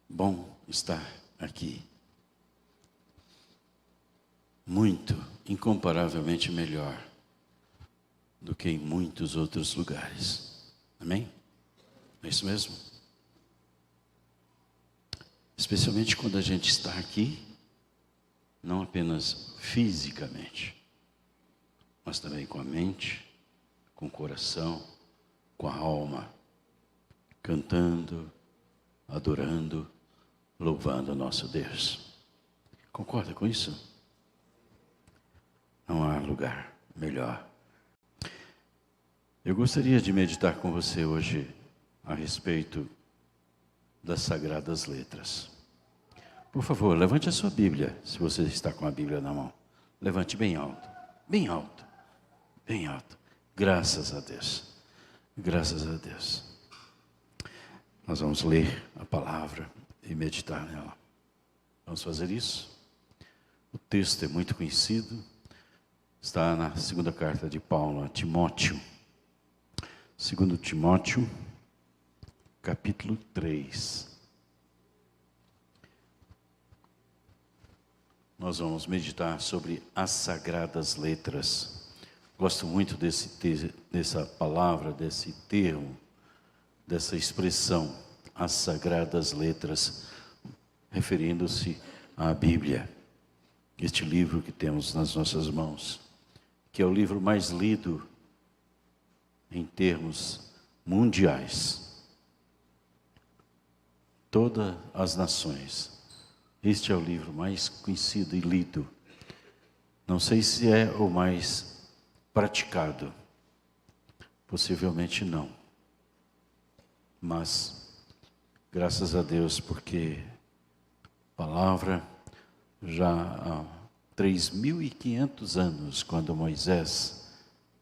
bom estar aqui. Muito, incomparavelmente melhor do que em muitos outros lugares. Amém? É isso mesmo? Especialmente quando a gente está aqui, não apenas fisicamente, mas também com a mente, com o coração, com a alma, cantando, adorando, louvando o nosso Deus. Concorda com isso? Não há lugar melhor. Eu gostaria de meditar com você hoje a respeito das Sagradas Letras. Por favor, levante a sua Bíblia, se você está com a Bíblia na mão. Levante bem alto, bem alto, bem alto. Graças a Deus, graças a Deus. Nós vamos ler a palavra e meditar nela. Vamos fazer isso? O texto é muito conhecido. Está na segunda carta de Paulo a Timóteo. 2 Timóteo, capítulo 3. Nós vamos meditar sobre as Sagradas Letras. Gosto muito dessa palavra, desse termo, dessa expressão, as Sagradas Letras, referindo-se à Bíblia. Este livro que temos nas nossas mãos, que é o livro mais lido em termos mundiais. Todas as nações. Este é o livro mais conhecido e lido. Não sei se é o mais praticado. Possivelmente não. Mas, graças a Deus, porque a palavra já há 3.500 anos, quando Moisés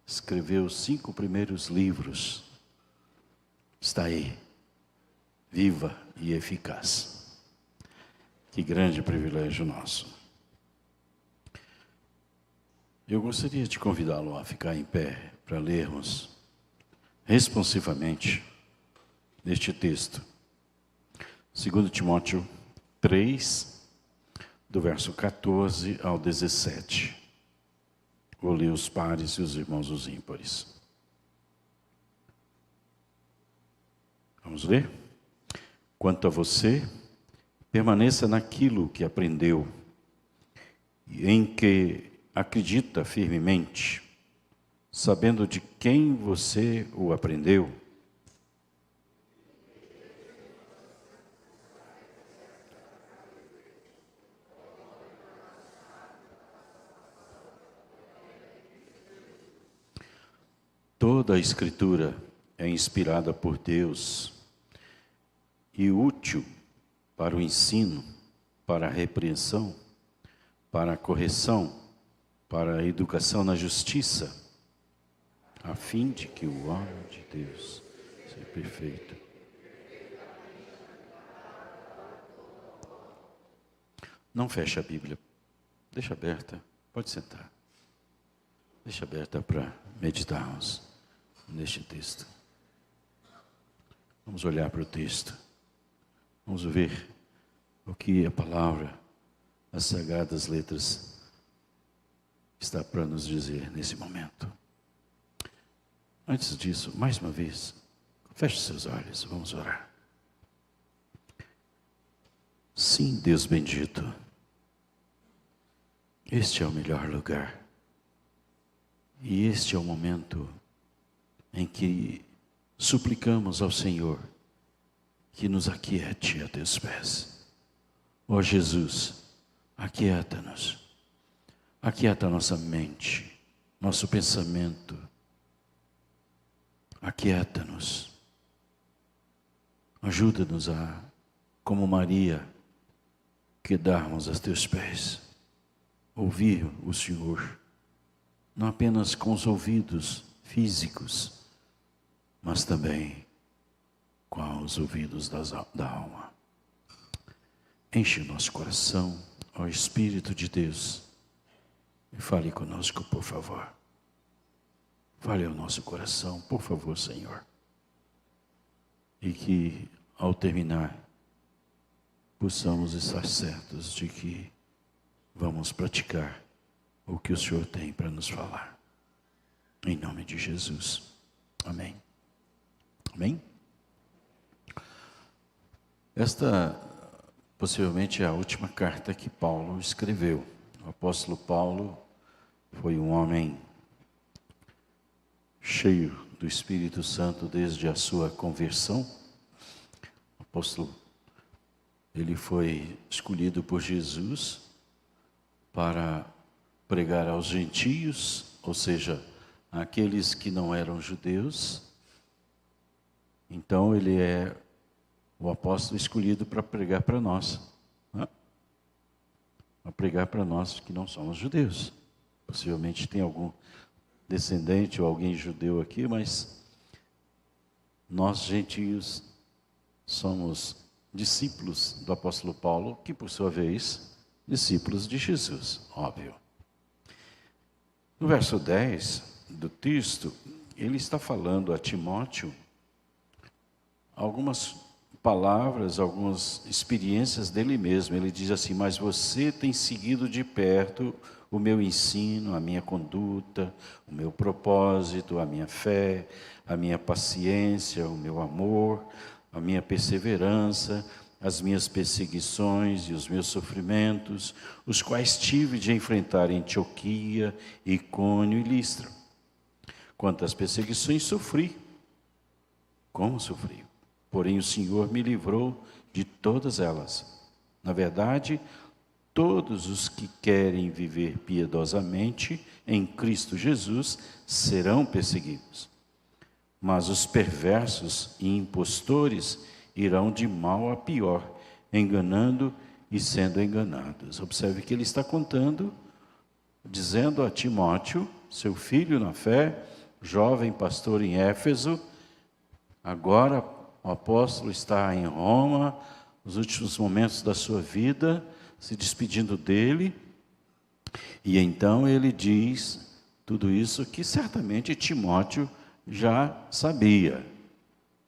escreveu os 5 primeiros livros, está aí, viva e eficaz. Que grande privilégio nosso. Eu gostaria de convidá-lo a ficar em pé para lermos responsivamente este texto. 2 Timóteo 3, do verso 14 ao 17. Vou ler os pares e os irmãos os ímpares. Vamos ler? Quanto a você, permaneça naquilo que aprendeu e em que acredita firmemente, sabendo de quem você o aprendeu. Toda a Escritura é inspirada por Deus e útil para o ensino, para a repreensão, para a correção, para a educação na justiça, a fim de que o homem de Deus seja perfeito. Não feche a Bíblia, deixa aberta, pode sentar. Deixa aberta para meditarmos neste texto. Vamos olhar para o texto. Vamos ver o que a palavra, as Sagradas Letras, está para nos dizer nesse momento. Antes disso, mais uma vez, feche seus olhos, vamos orar. Sim, Deus bendito, este é o melhor lugar. E este é o momento em que suplicamos ao Senhor que nos aquiete a teus pés. Ó Jesus, aquieta-nos. Aquieta a nossa mente, nosso pensamento. Aquieta-nos. Ajuda-nos a, como Maria, quedarmos a teus pés. Ouvir o Senhor. Não apenas com os ouvidos físicos, mas também com os ouvidos da alma. Enche o nosso coração, ó Espírito de Deus, e fale conosco, por favor. Fale ao nosso coração, por favor, Senhor. E que, ao terminar, possamos estar certos de que vamos praticar o que o Senhor tem para nos falar. Em nome de Jesus. Amém. Amém? Esta possivelmente é a última carta que Paulo escreveu. O apóstolo Paulo foi um homem cheio do Espírito Santo desde a sua conversão. O apóstolo, ele foi escolhido por Jesus para pregar aos gentios, ou seja, àqueles que não eram judeus. Então ele é o apóstolo escolhido para pregar para nós, né? Para pregar para nós que não somos judeus. Possivelmente tem algum descendente ou alguém judeu aqui, mas nós gentios somos discípulos do apóstolo Paulo, que por sua vez, discípulos de Jesus, óbvio. No verso 10 do texto, ele está falando a Timóteo algumas palavras, algumas experiências dele mesmo. Ele diz assim: mas você tem seguido de perto o meu ensino, a minha conduta, o meu propósito, a minha fé, a minha paciência, o meu amor, a minha perseverança, as minhas perseguições e os meus sofrimentos, os quais tive de enfrentar em Antioquia, Icônio e Listra. Quantas perseguições sofri, como sofri, porém o Senhor me livrou de todas elas. Na verdade, todos os que querem viver piedosamente em Cristo Jesus serão perseguidos. Mas os perversos e impostores irão de mal a pior, enganando e sendo enganados. Observe que ele está contando, dizendo a Timóteo, seu filho na fé, jovem pastor em Éfeso, agora o apóstolo está em Roma, nos últimos momentos da sua vida, se despedindo dele, e então ele diz tudo isso que certamente Timóteo já sabia,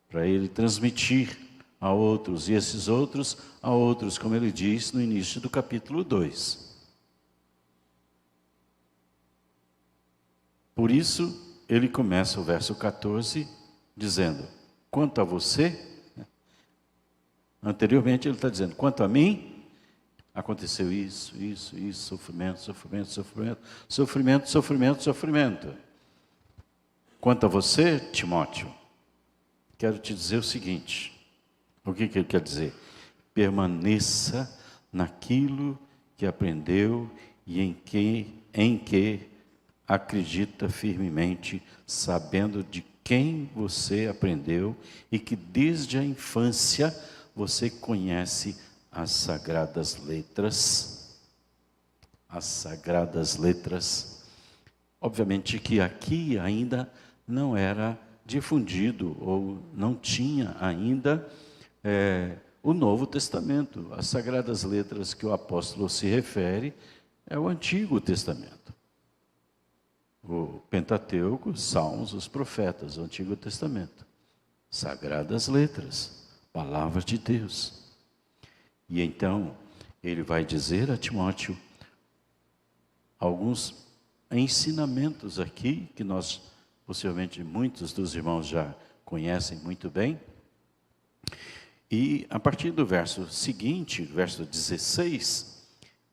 para ele transmitir a outros, e esses outros a outros, como ele diz no início do capítulo 2. Por isso, ele começa o verso 14 dizendo: quanto a você, anteriormente ele está dizendo, quanto a mim, aconteceu isso, sofrimento, sofrimento, sofrimento, sofrimento, sofrimento, sofrimento. Quanto a você, Timóteo, quero te dizer o seguinte. O que ele quer dizer? Permaneça naquilo que aprendeu e em que acredita firmemente, sabendo de quem você aprendeu e que desde a infância você conhece as sagradas letras. As sagradas letras. Obviamente que aqui ainda não era difundido ou não tinha ainda o Novo Testamento. As sagradas letras que o apóstolo se refere é o Antigo Testamento. O Pentateuco, os Salmos, os Profetas, o Antigo Testamento. Sagradas letras, palavra de Deus. E então, ele vai dizer a Timóteo alguns ensinamentos aqui, que nós, possivelmente, muitos dos irmãos já conhecem muito bem. E a partir do verso seguinte, verso 16,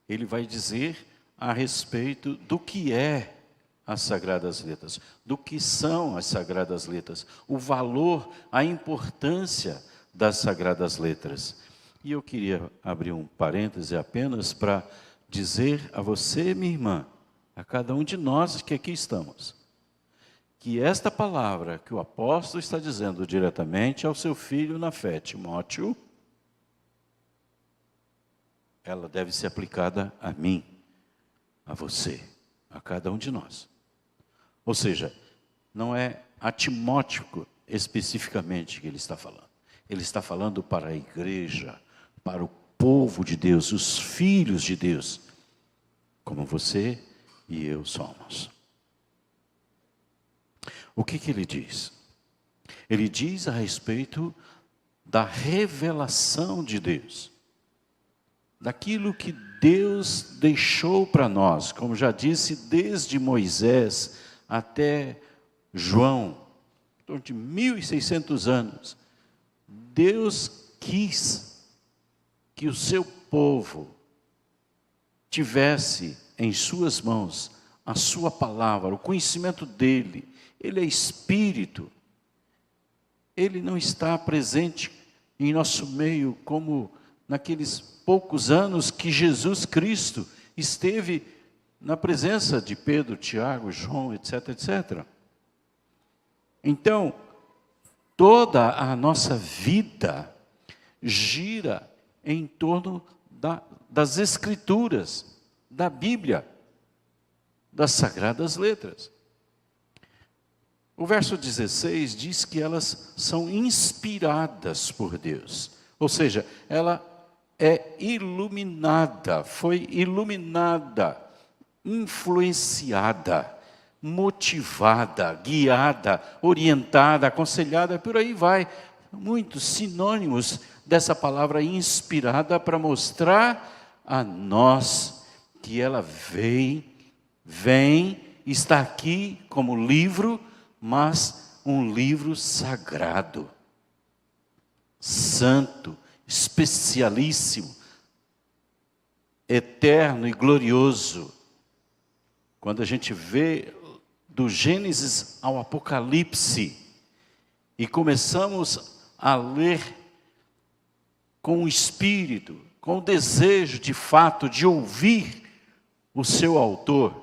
ele vai dizer a respeito do que é as Sagradas Letras, do que são as Sagradas Letras, o valor, a importância das Sagradas Letras. E eu queria abrir um parêntese apenas para dizer a você, minha irmã, a cada um de nós que aqui estamos, que esta palavra que o apóstolo está dizendo diretamente ao seu filho na fé, Timóteo, ela deve ser aplicada a mim, a você, a cada um de nós. Ou seja, não é a Timóteo especificamente que ele está falando. Ele está falando para a igreja, para o povo de Deus, os filhos de Deus, como você e eu somos. O que ele diz? Ele diz a respeito da revelação de Deus. daquilo que Deus deixou para nós, como já disse, desde Moisés até João, em torno de 1.600 anos, Deus quis que o seu povo tivesse em suas mãos a sua palavra, o conhecimento dele. Ele é Espírito, ele não está presente em nosso meio como naqueles poucos anos que Jesus Cristo esteve na presença de Pedro, Tiago, João, etc, etc. Então, toda a nossa vida gira em torno das Escrituras, da Bíblia, das Sagradas Letras. O verso 16 diz que elas são inspiradas por Deus, ou seja, ela é iluminada, foi iluminada, influenciada, motivada, guiada, orientada, aconselhada, por aí vai. Muitos sinônimos dessa palavra inspirada para mostrar a nós que ela vem, está aqui como livro, mas um livro sagrado, santo, especialíssimo, eterno e glorioso. Quando a gente vê do Gênesis ao Apocalipse e começamos a ler com o espírito, com o desejo de fato de ouvir o seu autor,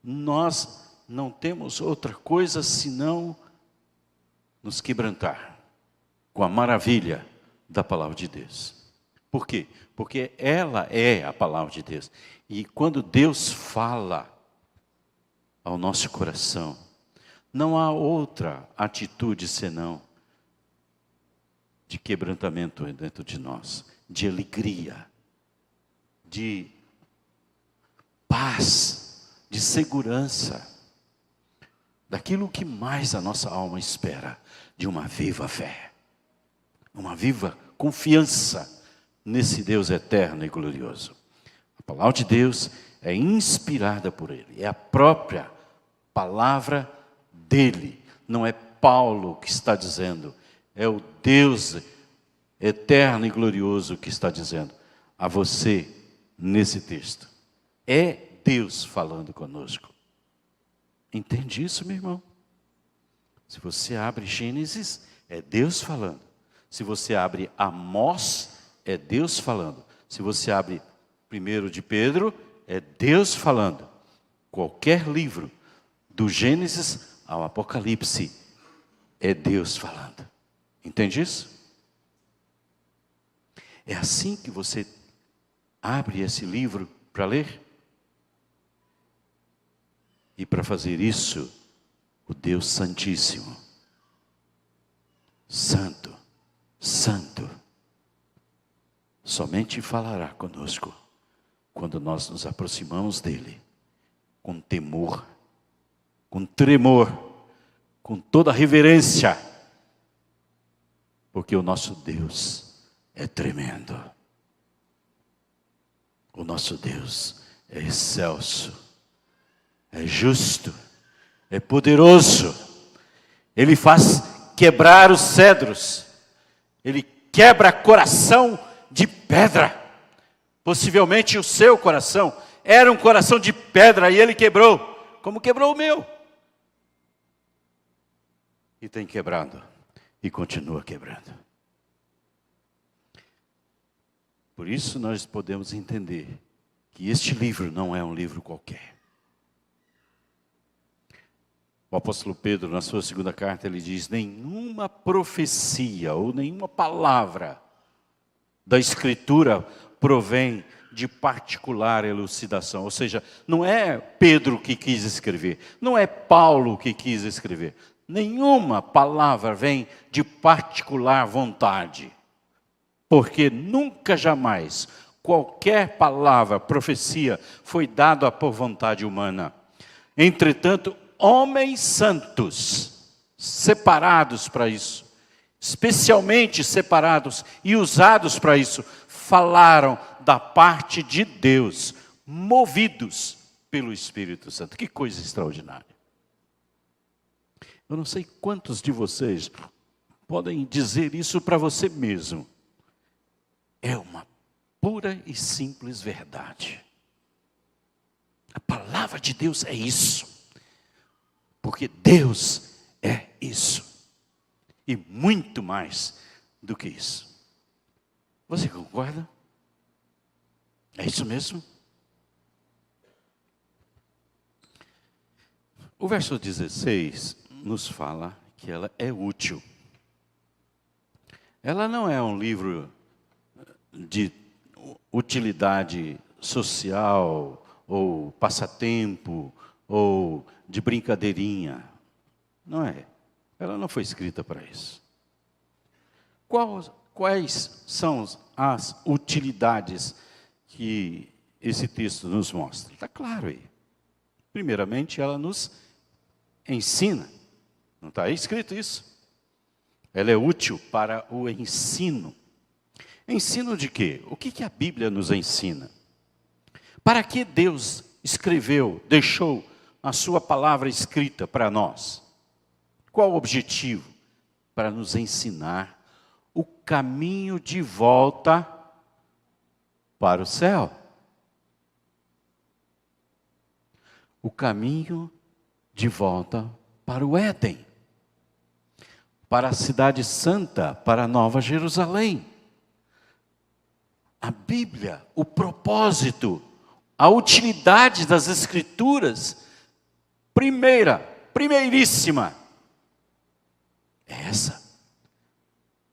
nós não temos outra coisa senão nos quebrantar com a maravilha da palavra de Deus. Por quê? Porque ela é a palavra de Deus. E quando Deus fala ao nosso coração, não há outra atitude senão de quebrantamento dentro de nós, de alegria, de paz, de segurança, daquilo que mais a nossa alma espera, de uma viva fé, uma viva confiança nesse Deus eterno e glorioso. A palavra de Deus é inspirada por Ele, é a própria palavra dEle, não é Paulo que está dizendo, é o Deus eterno e glorioso que está dizendo a você nesse texto. É Deus falando conosco. Entende isso, meu irmão? Se você abre Gênesis, é Deus falando. Se você abre Amós, é Deus falando. Se você abre 1 de Pedro, é Deus falando. Qualquer livro, do Gênesis ao Apocalipse, é Deus falando. Entende isso? É assim que você abre esse livro para ler? E para fazer isso, o Deus Santíssimo, Santo, Santo, somente falará conosco quando nós nos aproximamos dEle, com temor, com tremor, com toda reverência, porque o nosso Deus é tremendo. O nosso Deus é excelso, é justo, é poderoso. Ele faz quebrar os cedros. Ele quebra coração de pedra. Possivelmente o seu coração era um coração de pedra e Ele quebrou, como quebrou o meu. E tem quebrado, e continua quebrando. Por isso nós podemos entender que este livro não é um livro qualquer. O apóstolo Pedro, na sua segunda carta, ele diz: nenhuma profecia ou nenhuma palavra da Escritura provém de particular elucidação. Ou seja, não é Pedro que quis escrever, não é Paulo que quis escrever. Nenhuma palavra vem de particular vontade. Porque nunca, jamais, qualquer palavra, profecia, foi dada por vontade humana. Entretanto, homens santos, separados para isso, especialmente separados e usados para isso, falaram da parte de Deus, movidos pelo Espírito Santo. Que coisa extraordinária. Eu não sei quantos de vocês podem dizer isso para você mesmo. É uma pura e simples verdade. A palavra de Deus é isso. Porque Deus é isso. E muito mais do que isso. Você concorda? É isso mesmo? O verso 16 nos fala que ela é útil. Ela não é um livro de utilidade social, ou passatempo, ou de brincadeirinha. Não é. Ela não foi escrita para isso. Quais são as utilidades que esse texto nos mostra? Está claro aí. Primeiramente, ela nos ensina. Não está aí escrito isso? Ela é útil para o ensino. Ensino de quê? O que a Bíblia nos ensina? Para que Deus escreveu, deixou a sua palavra escrita para nós? Qual o objetivo? Para nos ensinar o caminho de volta para o céu. O caminho de volta para o Éden. Para a cidade santa, para a Nova Jerusalém. A Bíblia, o propósito, a utilidade das Escrituras, primeiríssima, é essa.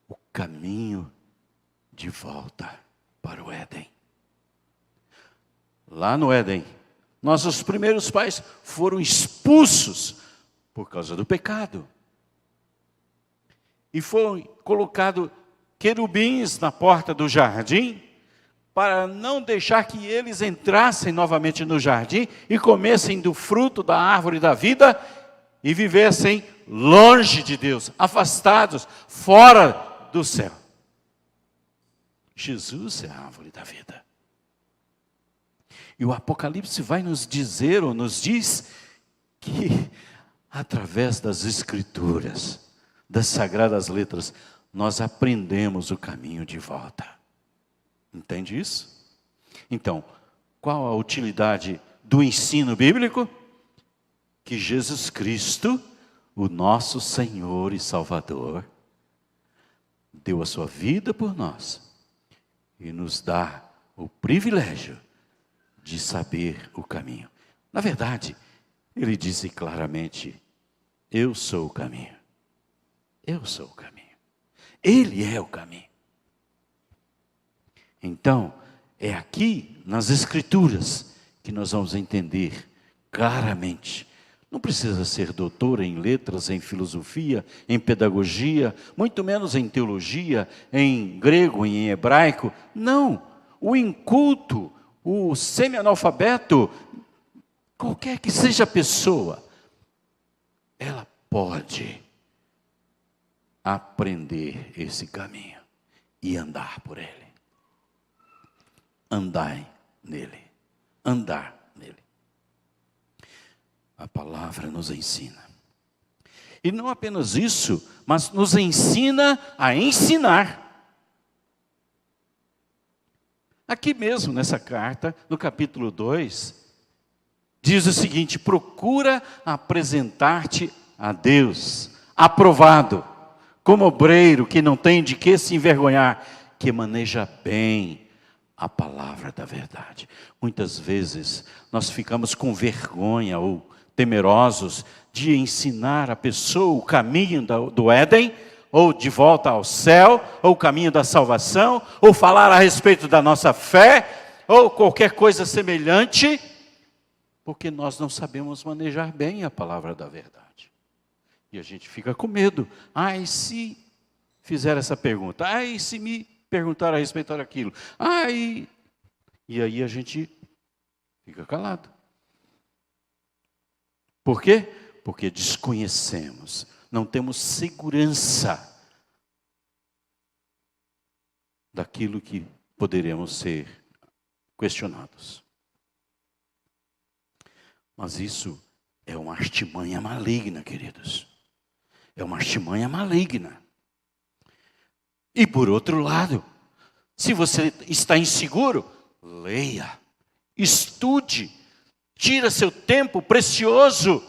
O caminho de volta para o Éden. Lá no Éden, nossos primeiros pais foram expulsos por causa do pecado. E foram colocados querubins na porta do jardim, para não deixar que eles entrassem novamente no jardim e comessem do fruto da árvore da vida e vivessem longe de Deus, afastados, fora do céu. Jesus é a árvore da vida. E o Apocalipse vai nos dizer, ou nos diz, que através das Escrituras, das Sagradas Letras, nós aprendemos o caminho de volta. Entende isso? Então, qual a utilidade do ensino bíblico? Que Jesus Cristo, o nosso Senhor e Salvador, deu a sua vida por nós e nos dá o privilégio de saber o caminho. Na verdade, ele disse claramente: eu sou o caminho. Eu sou o caminho. Ele é o caminho. Então, é aqui nas Escrituras que nós vamos entender claramente. Não precisa ser doutor em letras, em filosofia, em pedagogia, muito menos em teologia, em grego, em hebraico. Não, o inculto, o semi-analfabeto, qualquer que seja a pessoa, ela pode aprender esse caminho e andar por ele. Andai nele, andar nele. A palavra nos ensina. E não apenas isso, mas nos ensina a ensinar. Aqui mesmo nessa carta, no capítulo 2, diz o seguinte: procura apresentar-te a Deus, aprovado, como obreiro que não tem de que se envergonhar, que maneja bem a palavra da verdade. Muitas vezes nós ficamos com vergonha ou temerosos de ensinar a pessoa o caminho do Éden, ou de volta ao céu, ou o caminho da salvação, ou falar a respeito da nossa fé, ou qualquer coisa semelhante, porque nós não sabemos manejar bem a palavra da verdade. E a gente fica com medo. E se fizer essa pergunta? E se me perguntar a respeito daquilo? E aí a gente fica calado. Por quê? Porque desconhecemos, não temos segurança daquilo que poderemos ser questionados. Mas isso é uma artimanha maligna, queridos. É uma artimanha maligna. E por outro lado, se você está inseguro, leia, estude, tira seu tempo precioso,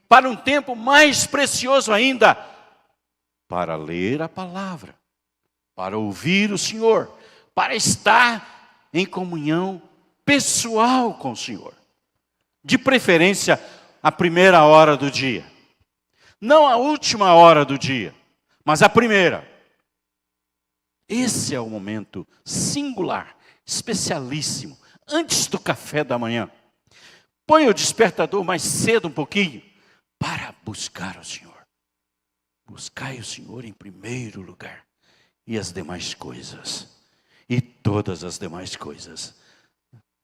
para um tempo mais precioso ainda, para ler a palavra, para ouvir o Senhor, para estar em comunhão pessoal com o Senhor. De preferência, a primeira hora do dia. Não a última hora do dia, mas a primeira. Esse é o momento singular, especialíssimo, antes do café da manhã. Põe o despertador mais cedo um pouquinho, para buscar o Senhor. Buscai o Senhor em primeiro lugar, e as demais coisas, e todas as demais coisas,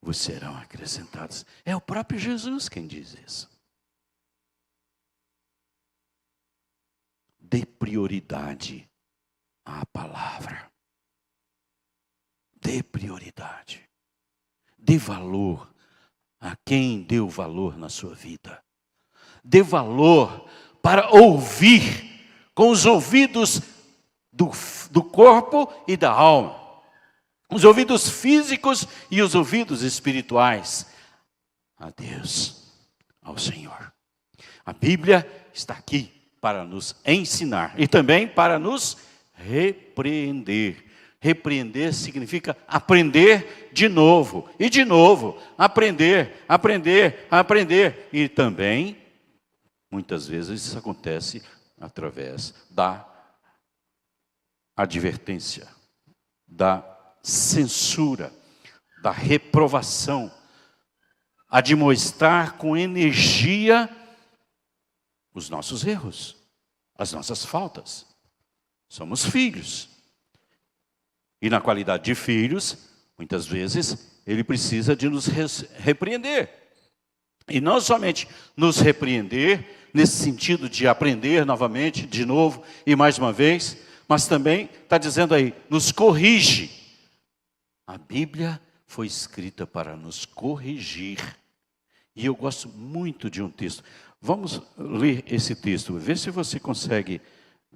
vos serão acrescentadas. É o próprio Jesus quem diz isso. Dê prioridade à palavra. Dê prioridade. Dê valor a quem deu valor na sua vida. Dê valor para ouvir com os ouvidos do corpo e da alma. Os ouvidos físicos e os ouvidos espirituais. A Deus, ao Senhor. A Bíblia está aqui para nos ensinar e também para nos repreender. Repreender significa aprender de novo e de novo. Aprender, aprender, aprender. E também, muitas vezes, isso acontece através da advertência, da censura, da reprovação, admoestar com energia os nossos erros, as nossas faltas. Somos filhos. E na qualidade de filhos, muitas vezes, ele precisa de nos repreender. E não somente nos repreender, nesse sentido de aprender novamente, de novo e mais uma vez, mas também está dizendo aí, nos corrige. A Bíblia foi escrita para nos corrigir. E eu gosto muito de um texto. Vamos ler esse texto, vê se você consegue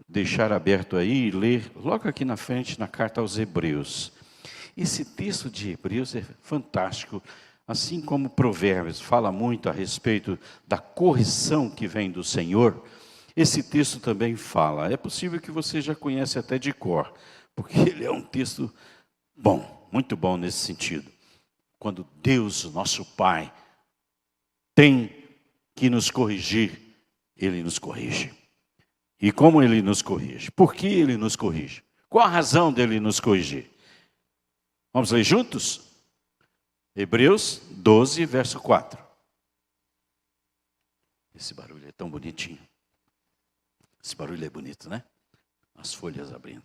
deixar aberto aí e ler logo aqui na frente na carta aos Hebreus. Esse texto de Hebreus é fantástico, assim como Provérbios fala muito a respeito da correção que vem do Senhor. Esse texto também fala, é possível que você já conhece até de cor, porque ele é um texto bom, muito bom nesse sentido. Quando Deus, nosso Pai, tem que nos corrigir, Ele nos corrige. E como Ele nos corrige? Por que Ele nos corrige? Qual a razão dele nos corrigir? Vamos ler juntos? Hebreus 12, verso 4. Esse barulho é tão bonitinho. Esse barulho é bonito, né? As folhas abrindo.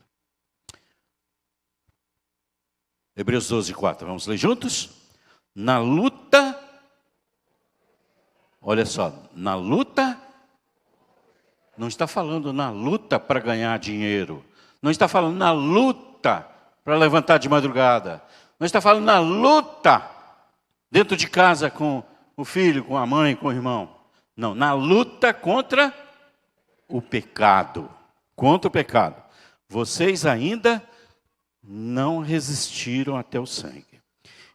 Hebreus 12, 4. Vamos ler juntos? Na luta, olha só, na luta, não está falando na luta para ganhar dinheiro. Não está falando na luta para levantar de madrugada. Não está falando na luta dentro de casa com o filho, com a mãe, com o irmão. Não, na luta contra o pecado. Contra o pecado. Vocês ainda não resistiram até o sangue.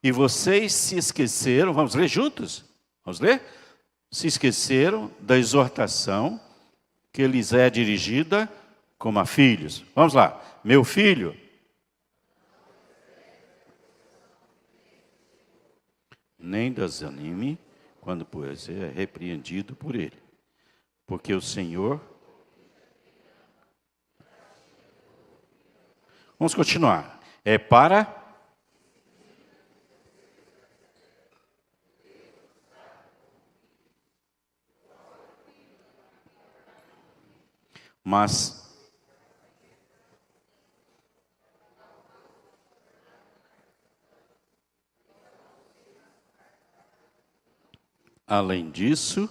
E vocês se esqueceram, vamos ler juntos? Vamos ler? Se esqueceram da exortação que lhes é dirigida como a filhos. Vamos lá. Meu filho, nem desanime quando por ser repreendido por ele. Porque o Senhor... Vamos continuar. É para... Mas... Além disso,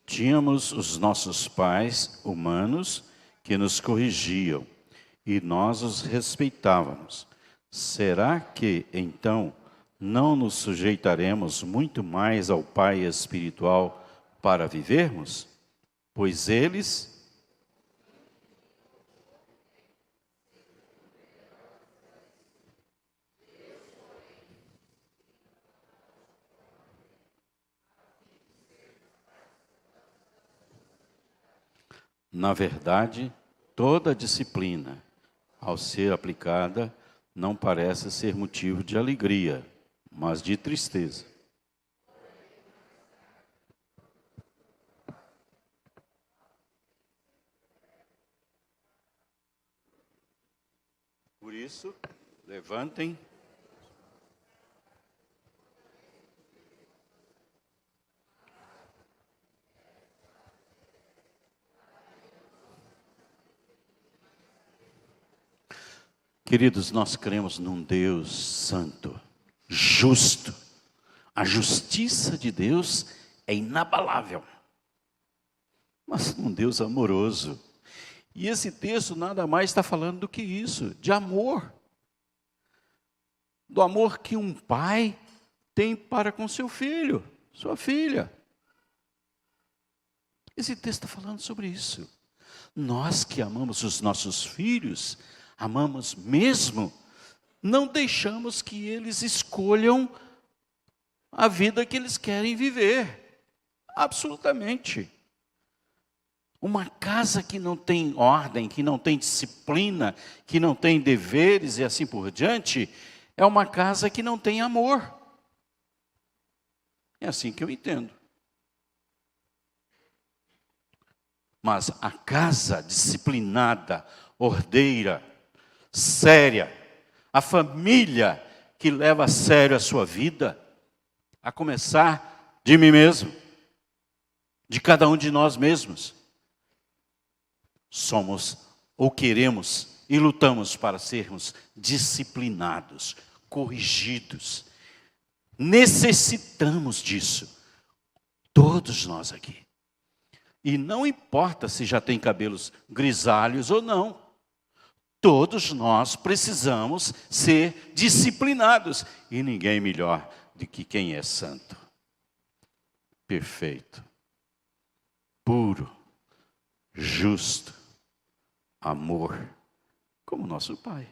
tínhamos os nossos pais humanos que nos corrigiam e nós os respeitávamos. será que então não nos sujeitaremos muito mais ao Pai espiritual para vivermos? Pois eles... Na verdade, toda disciplina, ao ser aplicada, não parece ser motivo de alegria, mas de tristeza. Por isso, levantem. Queridos, nós cremos num Deus santo, justo. A justiça de Deus é inabalável, mas um Deus amoroso. E esse texto nada mais está falando do que isso, de amor. Do amor que um pai tem para com seu filho, sua filha. Esse texto está falando sobre isso. Nós que amamos os nossos filhos, amamos mesmo, não deixamos que eles escolham a vida que eles querem viver. Absolutamente. Uma casa que não tem ordem, que não tem disciplina, que não tem deveres e assim por diante, é uma casa que não tem amor. É assim que eu entendo. Mas a casa disciplinada, ordeira, séria, a família que leva a sério a sua vida, a começar de mim mesmo, de cada um de nós mesmos, somos ou queremos e lutamos para sermos disciplinados, corrigidos. Necessitamos disso, todos nós aqui. E não importa se já tem cabelos grisalhos ou não. Todos nós precisamos ser disciplinados. E ninguém melhor do que quem é santo, perfeito, puro, justo, amor, como nosso Pai.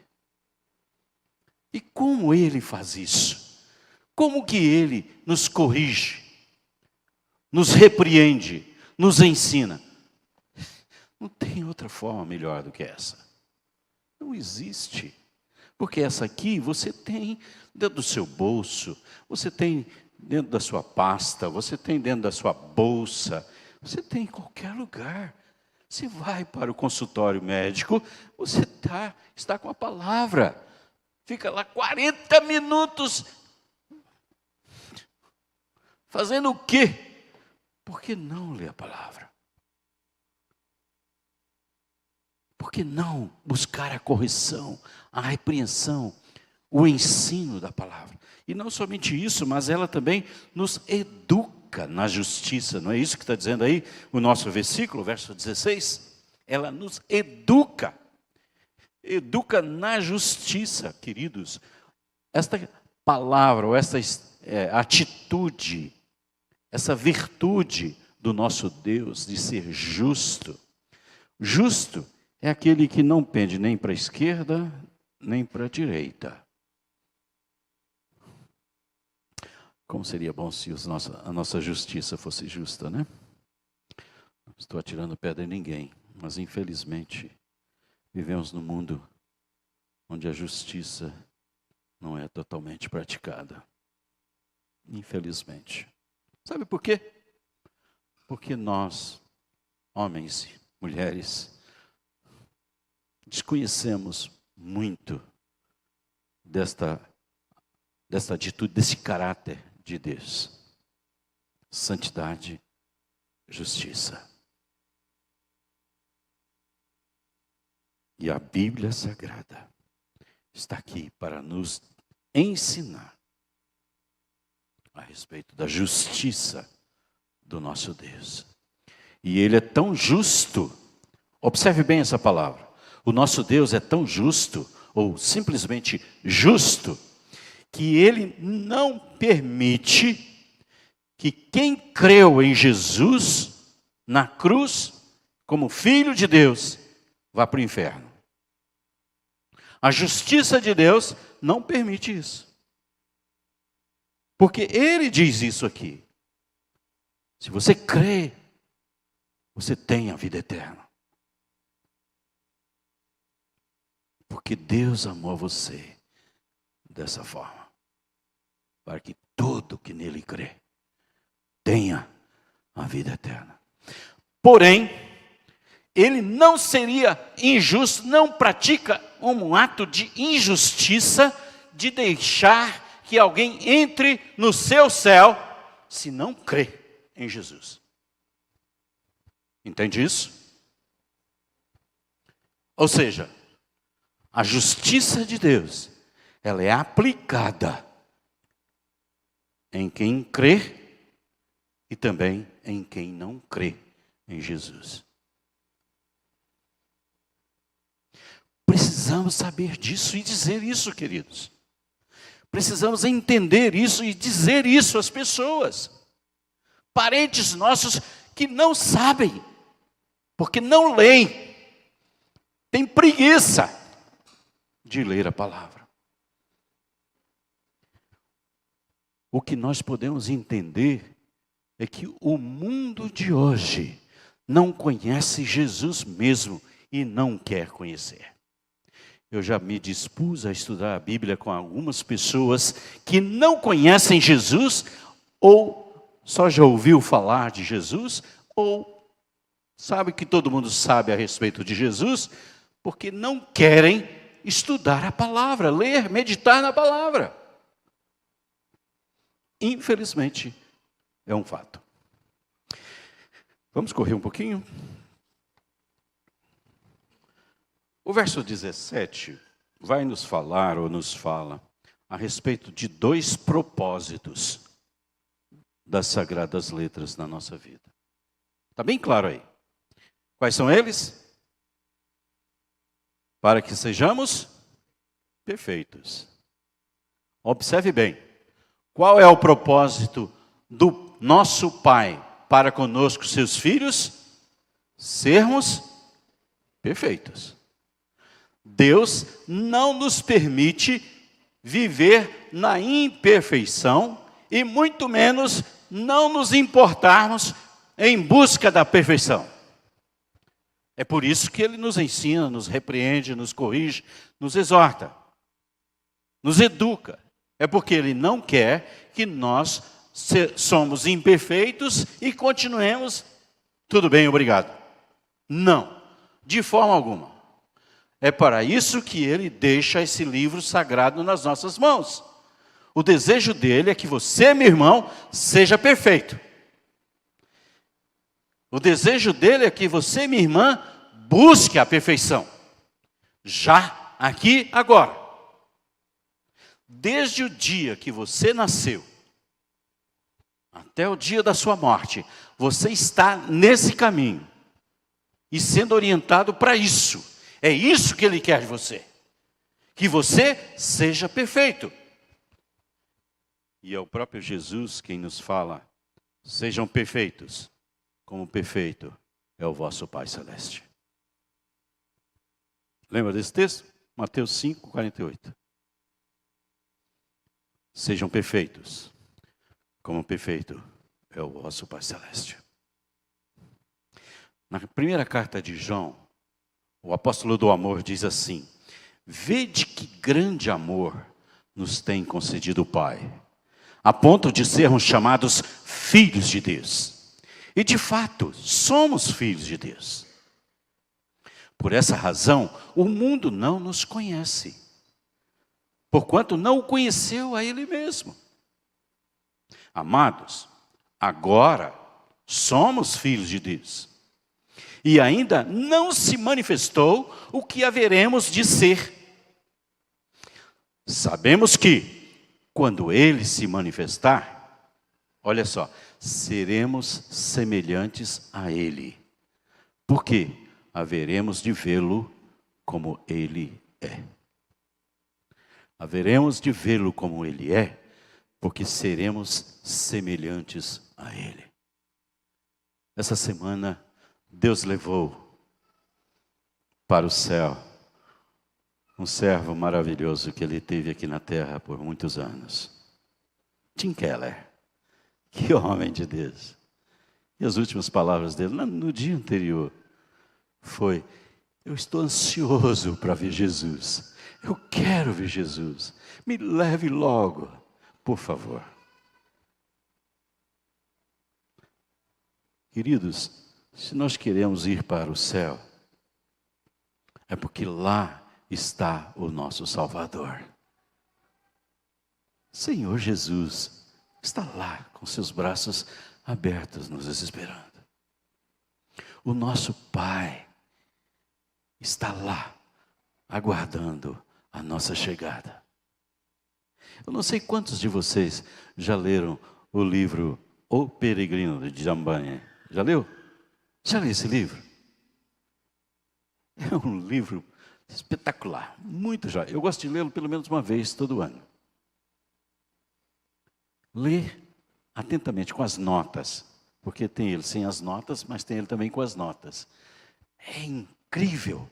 E como Ele faz isso? Como que Ele nos corrige, nos repreende, nos ensina? Não tem outra forma melhor do que essa. Não existe. Porque essa aqui você tem dentro do seu bolso, você tem dentro da sua pasta, você tem dentro da sua bolsa, você tem em qualquer lugar. Você vai para o consultório médico, você está com a palavra. Fica lá 40 minutos. Fazendo o quê? Por que não ler a palavra? Por que não buscar a correção, a repreensão, o ensino da palavra? E não somente isso, mas ela também nos educa na justiça. Não é isso que está dizendo aí o nosso versículo, verso 16? Ela nos educa. Educa na justiça, queridos. Esta palavra, ou esta atitude, essa virtude do nosso Deus de ser justo. Justo é aquele que não pende nem para a esquerda, nem para a direita. Como seria bom se a nossa justiça fosse justa, né? Não estou atirando pedra em ninguém, mas infelizmente vivemos num mundo onde a justiça não é totalmente praticada. Infelizmente. Sabe por quê? Porque nós, homens e mulheres, desconhecemos muito desta atitude, desse caráter de Deus. Santidade, justiça. E a Bíblia Sagrada está aqui para nos ensinar a respeito da justiça do nosso Deus. E Ele é tão justo, observe bem essa palavra, o nosso Deus é tão justo, ou simplesmente justo, que ele não permite que quem creu em Jesus na cruz como filho de Deus vá para o inferno. A justiça de Deus não permite isso. Porque ele diz isso aqui. Se você crê, você tem a vida eterna. Porque Deus amou você dessa forma. Para que todo que nele crê tenha a vida eterna. Porém, ele não seria injusto, não pratica um ato de injustiça de deixar que alguém entre no seu céu se não crê em Jesus. Entende isso? Ou seja, a justiça de Deus, ela é aplicada em quem crê e também em quem não crê em Jesus. Precisamos saber disso e dizer isso, queridos. Precisamos entender isso e dizer isso às pessoas. Parentes nossos que não sabem, porque não leem, têm preguiça de ler a palavra. O que nós podemos entender é que o mundo de hoje não conhece Jesus mesmo e não quer conhecer. Eu já me dispus a estudar a Bíblia com algumas pessoas que não conhecem Jesus, ou só já ouviu falar de Jesus, ou sabe que todo mundo sabe a respeito de Jesus, porque não querem estudar a palavra, ler, meditar na palavra. Infelizmente, é um fato. Vamos correr um pouquinho? O verso 17 vai nos falar, ou nos fala, a respeito de dois propósitos das Sagradas Letras na nossa vida. Está bem claro aí. Quais são eles? Para que sejamos perfeitos. Observe bem. Qual é o propósito do nosso Pai para conosco, seus filhos? Sermos perfeitos. Deus não nos permite viver na imperfeição e muito menos não nos importarmos em busca da perfeição. É por isso que Ele nos ensina, nos repreende, nos corrige, nos exorta, nos educa. É porque Ele não quer que nós somos imperfeitos e continuemos, tudo bem, obrigado. Não, de forma alguma. É para isso que Ele deixa esse livro sagrado nas nossas mãos. O desejo dele é que você, meu irmão, seja perfeito. O desejo dele é que você, minha irmã, busque a perfeição. Já, aqui, agora. Desde o dia que você nasceu, até o dia da sua morte, você está nesse caminho. E sendo orientado para isso. É isso que Ele quer de você. Que você seja perfeito. E é o próprio Jesus quem nos fala, sejam perfeitos, como perfeito é o vosso Pai Celeste. Lembra desse texto? Mateus 5, 48. Sejam perfeitos, como perfeito é o vosso Pai Celeste. Na primeira carta de João, o apóstolo do amor diz assim: vede que grande amor nos tem concedido o Pai, a ponto de sermos chamados filhos de Deus. E de fato, somos filhos de Deus. Por essa razão, o mundo não nos conhece, porquanto não o conheceu a Ele mesmo. Amados, agora somos filhos de Deus. E ainda não se manifestou o que haveremos de ser. Sabemos que, quando Ele se manifestar, olha só, seremos semelhantes a Ele. Porque haveremos de vê-lo como Ele é. haveremos de vê-lo como Ele é, porque seremos semelhantes a Ele. Essa semana, Deus levou para o céu um servo maravilhoso que Ele teve aqui na terra por muitos anos. Tim Keller, que homem de Deus. E as últimas palavras dele, no dia anterior, foi: eu estou ansioso para ver Jesus. Eu quero ver Jesus. Me leve logo, por favor. Queridos, se nós queremos ir para o céu, é porque lá está o nosso Salvador. Senhor Jesus está lá com seus braços abertos nos esperando. O nosso Pai está lá aguardando a nossa chegada. Eu não sei quantos de vocês já leram o livro O Peregrino de Jambanha. Já leu? Já leu esse livro? É um livro espetacular, muito já. Eu gosto de lê-lo pelo menos uma vez todo ano. Lê atentamente com as notas, porque tem ele sem as notas, mas tem ele também com as notas. É incrível.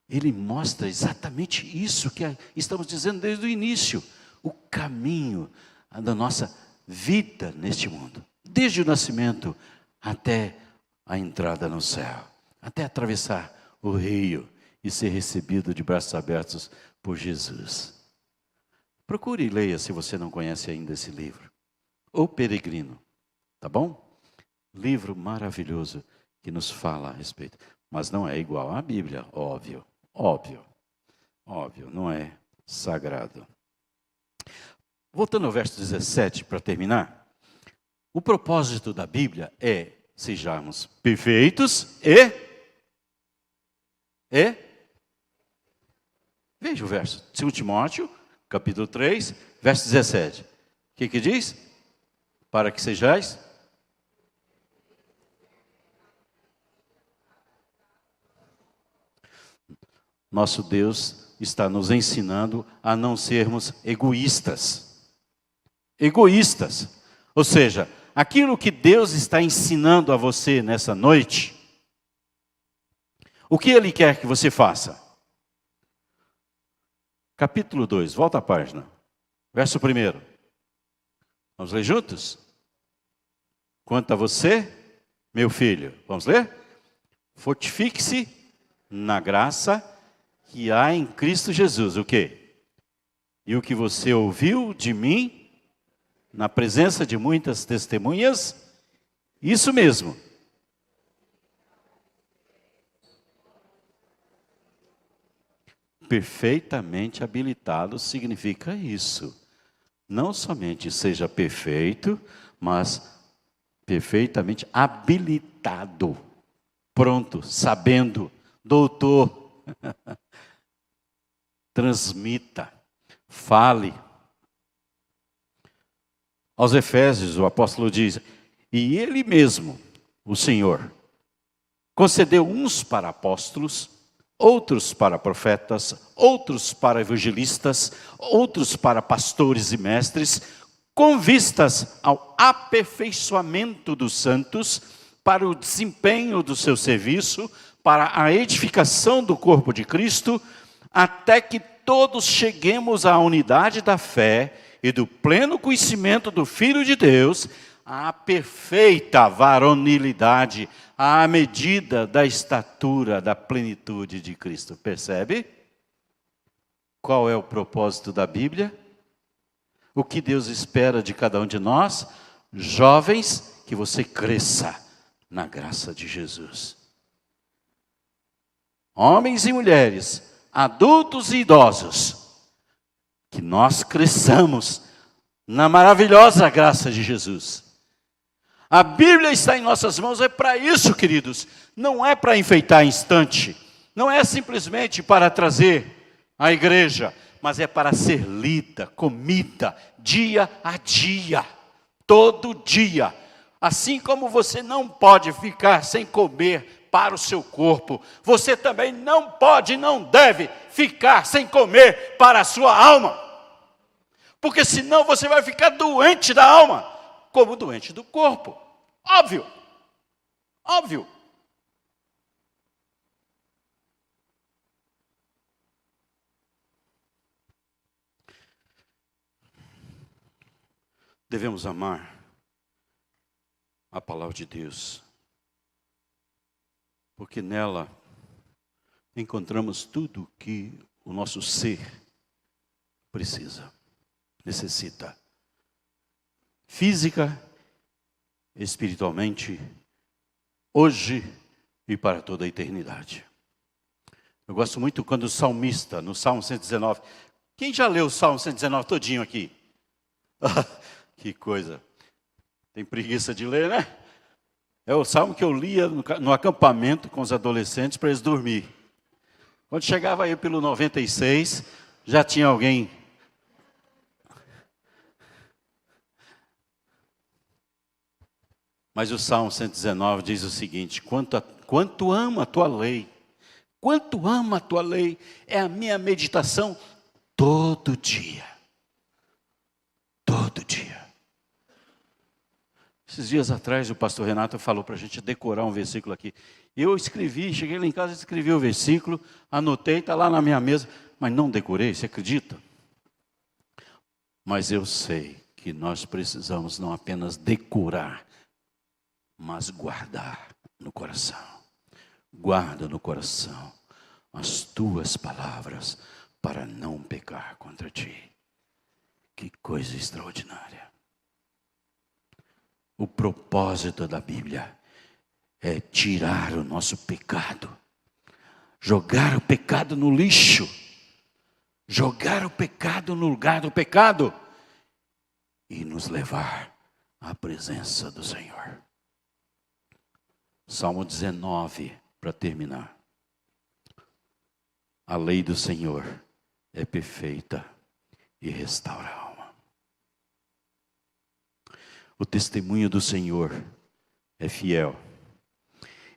Ele mostra exatamente isso que estamos dizendo desde o início. O caminho da nossa vida neste mundo. Desde o nascimento até a entrada no céu. Até atravessar o rio e ser recebido de braços abertos por Jesus. Procure e leia se você não conhece ainda esse livro. O Peregrino. Tá bom? Livro maravilhoso que nos fala a respeito. Mas não é igual à Bíblia, óbvio. Óbvio, não é sagrado. Voltando ao verso 17 para terminar. O propósito da Bíblia é sejamos perfeitos e veja o verso, 2 Timóteo, capítulo 3, verso 17. O que diz? Para que sejais nosso Deus está nos ensinando a não sermos egoístas. Egoístas. Ou seja, aquilo que Deus está ensinando a você nessa noite, o que Ele quer que você faça? Capítulo 2, volta a página. Verso 1. Vamos ler juntos? Quanto a você, meu filho, vamos ler? Fortifique-se na graça que há em Cristo Jesus. O quê? E o que você ouviu de mim, na presença de muitas testemunhas, isso mesmo. Perfeitamente habilitado significa isso. Não somente seja perfeito, mas perfeitamente habilitado. Pronto, sabendo, doutor. Transmita, fale. Aos Efésios, o apóstolo diz: e Ele mesmo, o Senhor, concedeu uns para apóstolos, outros para profetas, outros para evangelistas, outros para pastores e mestres, com vistas ao aperfeiçoamento dos santos, para o desempenho do seu serviço, para a edificação do corpo de Cristo, até que todos cheguemos à unidade da fé e do pleno conhecimento do Filho de Deus, à perfeita varonilidade, à medida da estatura da plenitude de Cristo. Percebe? Qual é o propósito da Bíblia? O que Deus espera de cada um de nós? Jovens, que você cresça na graça de Jesus. Homens e mulheres, adultos e idosos, que nós cresçamos na maravilhosa graça de Jesus. A Bíblia está em nossas mãos, é para isso, queridos. Não é para enfeitar instante, não é simplesmente para trazer à igreja, mas é para ser lida, comida, dia a dia, todo dia. Assim como você não pode ficar sem comer para o seu corpo, você também não pode e não deve ficar sem comer para a sua alma. Porque senão você vai ficar doente da alma, como doente do corpo. Óbvio. Óbvio. Devemos amar a palavra de Deus, porque nela encontramos tudo o que o nosso ser precisa, necessita. Física, espiritualmente, hoje e para toda a eternidade. Eu gosto muito quando o salmista, no Salmo 119, quem já leu o Salmo 119 todinho aqui? Que coisa. Tem preguiça de ler, né? É o salmo que eu lia no acampamento com os adolescentes para eles dormir. Quando chegava aí pelo 96, já tinha alguém. Mas o Salmo 119 diz o seguinte: quanto amo a tua lei, quanto amo a tua lei, é a minha meditação todo dia. Todo dia. Esses dias atrás o pastor Renato falou para a gente decorar um versículo aqui. Eu escrevi, cheguei lá em casa, escrevi o versículo, anotei, está lá na minha mesa, mas não decorei, você acredita? Mas eu sei que nós precisamos não apenas decorar, mas guardar no coração. Guarda no coração as tuas palavras para não pecar contra ti. Que coisa extraordinária. O propósito da Bíblia é tirar o nosso pecado, jogar o pecado no lixo, jogar o pecado no lugar do pecado e nos levar à presença do Senhor. Salmo 19, para terminar. A lei do Senhor é perfeita e restaura a alma. O testemunho do Senhor é fiel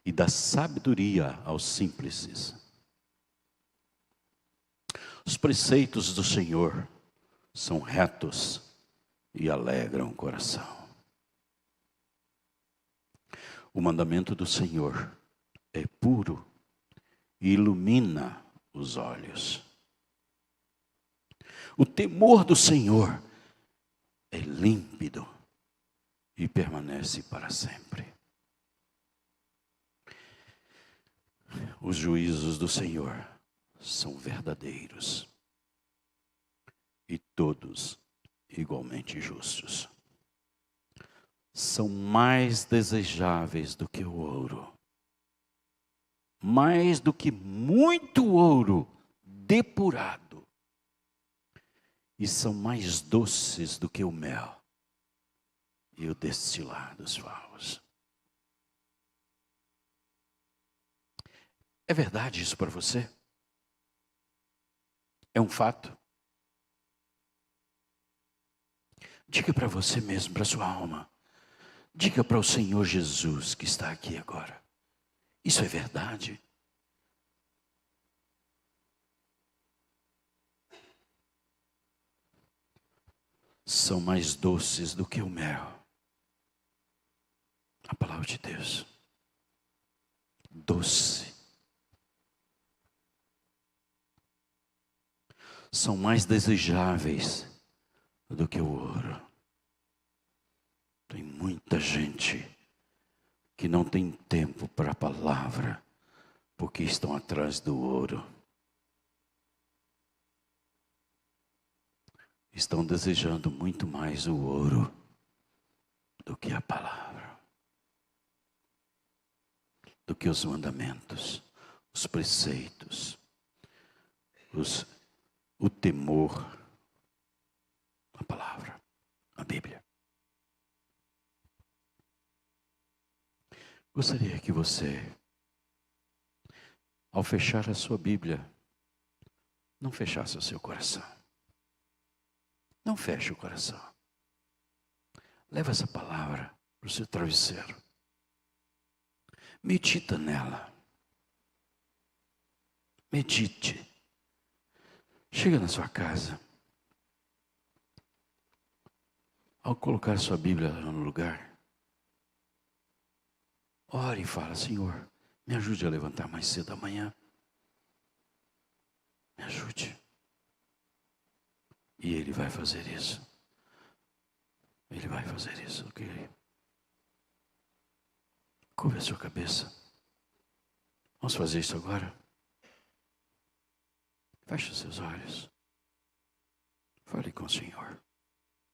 e dá sabedoria aos simples. Os preceitos do Senhor são retos e alegram o coração. O mandamento do Senhor é puro e ilumina os olhos. O temor do Senhor é límpido e permanece para sempre. Os juízos do Senhor são verdadeiros e todos igualmente justos. São mais desejáveis do que o ouro, mais do que muito ouro depurado, e são mais doces do que o mel e o destilar dos favos. É verdade isso para você? É um fato? Diga para você mesmo, para sua alma. Diga para o Senhor Jesus que está aqui agora. Isso é verdade? São mais doces do que o mel. A palavra de Deus. Doce. São mais desejáveis do que o ouro. Tem muita gente que não tem tempo para a palavra, porque estão atrás do ouro. Estão desejando muito mais o ouro do que a palavra, do que os mandamentos, os preceitos, o temor, a palavra, a Bíblia. Gostaria que você, ao fechar a sua Bíblia, não fechasse o seu coração. Não feche o coração. Leva essa palavra para o seu travesseiro. Medita nela. Medite. Chega na sua casa. ao colocar sua Bíblia no lugar, ore e fala: Senhor, me ajude a levantar mais cedo amanhã. Me ajude. E Ele vai fazer isso. Ele vai fazer isso, ok? Curva a sua cabeça. Vamos fazer isso agora? Feche os seus olhos. Fale com o Senhor.